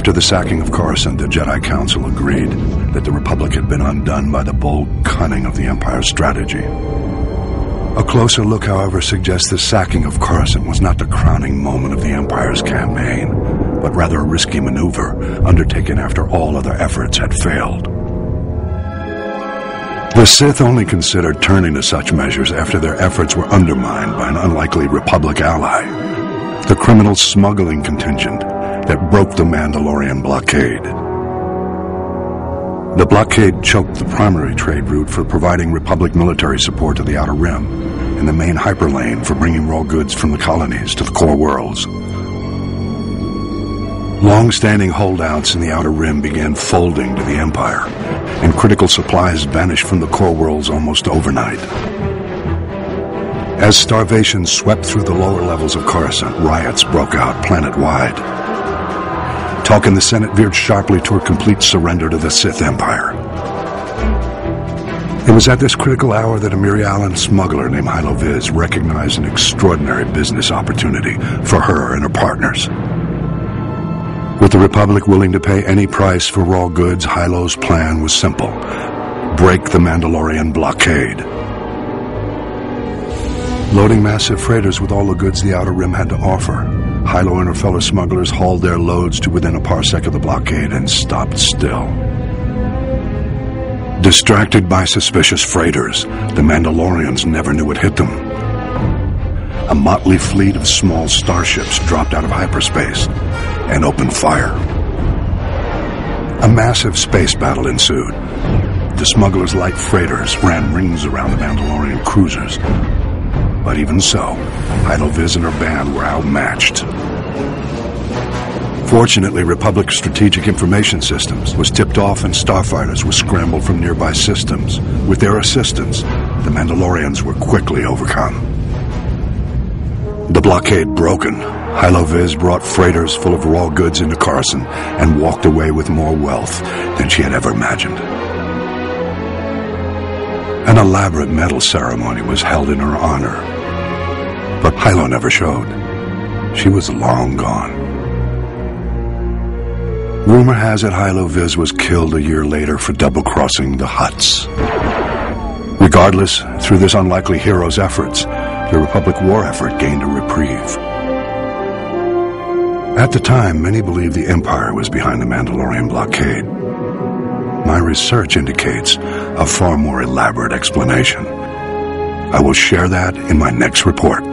After the sacking of Coruscant, the Jedi Council agreed that the Republic had been undone by the bold cunning of the Empire's strategy. A closer look, however, suggests the sacking of Coruscant was not the crowning moment of the Empire's campaign, but rather a risky maneuver undertaken after all other efforts had failed. The Sith only considered turning to such measures after their efforts were undermined by an unlikely Republic ally, the criminal smuggling contingent that broke the Mandalorian blockade. The blockade choked the primary trade route for providing Republic military support to the Outer Rim and the main hyperlane for bringing raw goods from the colonies to the core worlds. Long-standing holdouts in the Outer Rim began folding to the Empire, and critical supplies vanished from the core worlds almost overnight. As starvation swept through the lower levels of Coruscant, riots broke out planet-wide. Talk in the Senate veered sharply toward complete surrender to the Sith Empire. It was at this critical hour that a Mirialan smuggler named Hylo Viz recognized an extraordinary business opportunity for her and her partners. With the Republic willing to pay any price for raw goods, Hylo's plan was simple: break the Mandalorian blockade. Loading massive freighters with all the goods the Outer Rim had to offer, Hylo and her fellow smugglers hauled their loads to within a parsec of the blockade and stopped still. Distracted by suspicious freighters, the Mandalorians never knew what hit them. A motley fleet of small starships dropped out of hyperspace and opened fire. A massive space battle ensued. The smugglers' light freighters ran rings around the Mandalorian cruisers. But even so, Hylo Viz and her band were outmatched. Fortunately, Republic Strategic Information Systems was tipped off and starfighters were scrambled from nearby systems. With their assistance, the Mandalorians were quickly overcome. The blockade broken, Hylo Viz brought freighters full of raw goods into Coruscant and walked away with more wealth than she had ever imagined. An elaborate medal ceremony was held in her honor, but Hylo never showed. She was long gone. Rumor has it Hylo Viz was killed a year later for double-crossing the Hutts. Regardless, through this unlikely hero's efforts, the Republic war effort gained a reprieve. At the time, many believed the Empire was behind the Mandalorian blockade. My research indicates a far more elaborate explanation. I will share that in my next report.